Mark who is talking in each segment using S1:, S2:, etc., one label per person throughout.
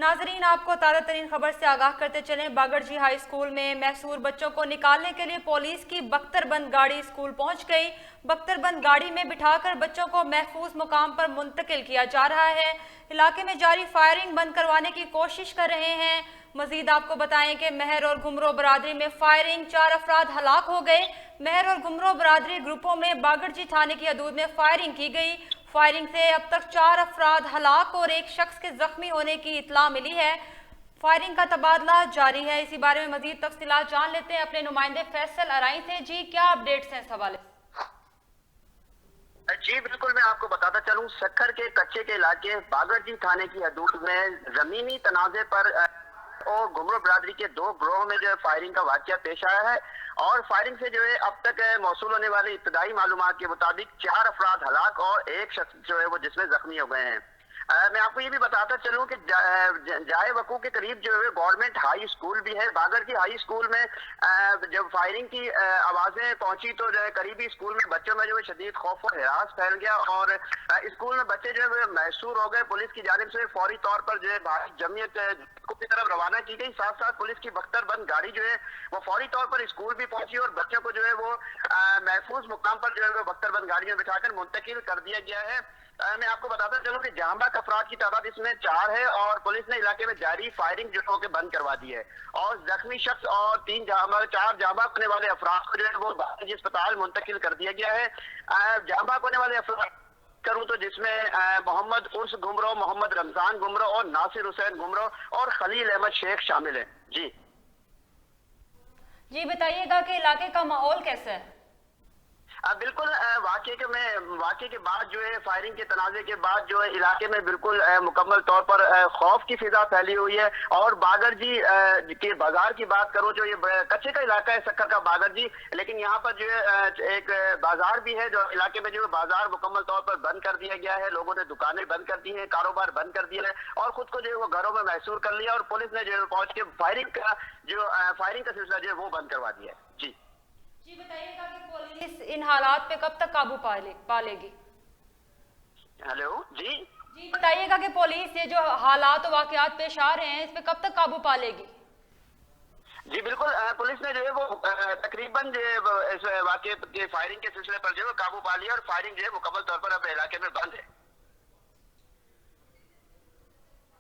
S1: नाजरीन, आपको ताज़ा तरीन खबर से आगाह करते चलें। बागड़जी हाई स्कूल में महसूर बच्चों को निकालने के लिए पुलिस की बख्तरबंद गाड़ी स्कूल पहुंच गई। बख्तरबंद गाड़ी में बिठाकर बच्चों को महफूज मुकाम पर मुंतकिल किया जा रहा है। इलाके में जारी फायरिंग बंद करवाने की कोशिश कर रहे हैं। मजीद आपको बताएं कि महर और घुमरो बरादरी में फायरिंग, 4 अफराद हलाक हो गए। महर और घुमरो बरादरी ग्रुपों में बागड़जी थाने की हदूद में फायरिंग की गई। फायरिंग से अब तक 4 अफराद हलाक और एक शख्स के जख्मी होने की इत्तला मिली है। फायरिंग का तबादला जारी है। इसी बारे में मजीद तफसीलात जान लेते हैं अपने नुमाइंदे फैसल अराई से। जी, क्या अपडेट्स हैं इस हवाले से?
S2: जी बिल्कुल, मैं आपको बताता चलूं, सक्खर के कच्चे के इलाके बागड़जी थाने की हदूद में जमीनी तनाजे पर और घुमरो बरादरी के 2 ग्रोह में जो है फायरिंग का वाकया पेश आया है। और फायरिंग से जो है अब तक मौसूल होने वाली इब्तदाई मालूमात के मुताबिक 4 अफराद हलाक और एक शख्स जो है वो जिसमें जख्मी हो गए हैं। मैं आपको ये भी बताता चलूं कि जाए वकू के करीब जो है गवर्नमेंट हाई स्कूल भी है। बागड़जी हाई स्कूल में जब फायरिंग की आवाजें पहुंची तो जो है करीबी स्कूल में बच्चों में जो है शदीद खौफ और हिरास फैल गया और स्कूल में बच्चे जो है महसूर हो गए। पुलिस की जानिब से फौरी तौर पर जो है भारी जमीयत की तरफ रवाना की गई। साथ साथ पुलिस की बख्तरबंद गाड़ी जो है वो फौरी तौर पर स्कूल भी पहुंची और बच्चों को जो है वो महफूज मुकाम पर जो है वो बख्तरबंद गाड़ी में बिठाकर मुंतकिल कर दिया गया है। मैं आपको बताता चलूं कि जांबाक अफराद की तादाद इसमें 4 है और पुलिस ने इलाके में जारी फायरिंग जो है बंद करवा दी है और जख्मी शख्स और 4 जांबाक होने वाले अफराद को जो है वो बागड़जी अस्पताल मुंतकिल कर दिया गया है। जांबाक होने वाले अफराद करूं तो जिसमें मोहम्मद उर्स घुमरो, मोहम्मद रमजान घुमरो और नासिर हुसैन घुमरो और खलील अहमद शेख शामिल है।
S1: जी बताइएगा कि इलाके का माहौल कैसा है?
S2: बिल्कुल, वाकये के बाद जो है फायरिंग के तनाजे के बाद जो है इलाके में बिल्कुल मुकम्मल तौर पर खौफ की फिजा फैली हुई है। और बागड़जी के बाजार की बात करूं, जो ये कच्चे का इलाका है सक्खर का बागड़जी, लेकिन यहाँ पर जो है एक बाजार भी है जो इलाके में जो है बाजार मुकम्मल तौर पर बंद कर दिया गया है। लोगों ने दुकानें बंद कर दी है, कारोबार बंद कर दिया है और खुद को जो है वो घरों में महसूर कर लिया और पुलिस ने जो है पहुंच के फायरिंग का सिलसिला जो है वो बंद करवा दिया है।
S1: जी बताइएगा कि पुलिस इन हालात पे कब तक काबू पा लेगी?
S2: हेलो जी
S1: बताइएगा कि पुलिस ये जो हालात और वाकयात पेश आ रहे हैं इस पे कब तक काबू पा लेगी?
S2: जी बिल्कुल, पुलिस ने जो है वो तकरीबन जो है इस वाकये के फायरिंग के सिलसिले पर जो है काबू पा लिया और फायरिंग जो है मुकम्मल तौर पर अब इलाके में बंद है।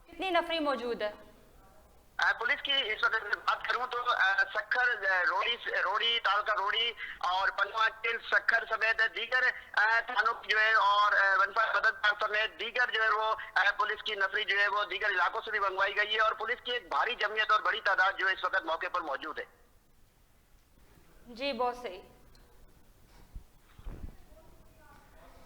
S1: कितनी नफरी मौजूद है?
S2: पुलिस की इस वक्त बात करूं तो सक्खर, रोड़ी, तालका रोड़ी और पनवाकिल, सक्खर समेत दीगर थानों की जो है और वनफा मदद समेत दीगर जो है वो पुलिस की नफरी जो है वो दीगर इलाकों से भी मंगवाई गई है और पुलिस की एक भारी जमीयत और बड़ी तादाद जो है इस वक्त मौके पर मौजूद है।
S1: जी बहुत सही।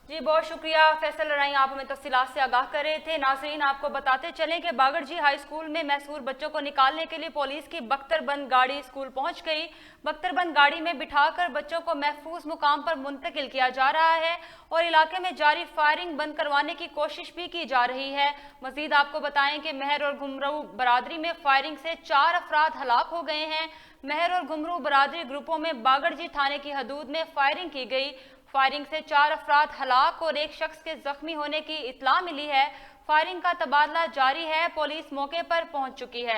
S1: जी बहुत शुक्रिया फैसल अराई, आप हमें तफसीलात से आगाह कर रहे थे। नाज़रीन, आपको बताते चलें कि बागड़जी हाई स्कूल में महसूर बच्चों को निकालने के लिए पुलिस की बख्तरबंद गाड़ी स्कूल पहुंच गई। बख्तरबंद गाड़ी में बिठाकर बच्चों को महफूज मुकाम पर मुंतकिल किया जा रहा है और इलाके में जारी फायरिंग बंद करवाने की कोशिश भी की जा रही है। मजीद आपको बताएं कि महर और घुमरू बरादरी में फायरिंग से 4 अफराद हलाक हो गए हैं। महर और घुमरू बरादरी ग्रुपों में बागड़जी थाने की हदूद में फायरिंग की गई। फायरिंग से 4 अफराद हलाक और एक शख्स के जख्मी होने की इत्तला मिली है। फायरिंग का तबादला जारी है। पुलिस मौके पर पहुंच चुकी है।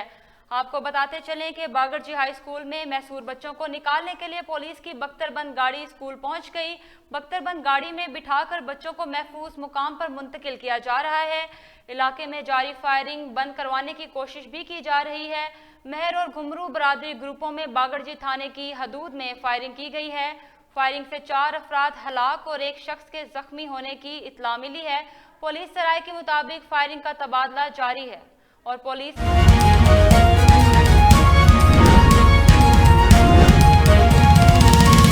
S1: आपको बताते चलें कि बागड़जी हाई स्कूल में महसूर बच्चों को निकालने के लिए पुलिस की बख्तरबंद गाड़ी स्कूल पहुंच गई। बख्तरबंद गाड़ी में बिठाकर बच्चों को महफूज मुकाम पर मुंतकिल किया जा रहा है। इलाके में जारी फायरिंग बंद करवाने की कोशिश भी की जा रही है। महर और घुमरू बरादरी ग्रुपों में बागड़जी थाने की हदूद में फायरिंग की गई है। फायरिंग से 4 अफराद हलाक और एक शख्स के जख्मी होने की इत्तला मिली है। पुलिस सराय के मुताबिक फायरिंग का तबादला जारी है और पुलिस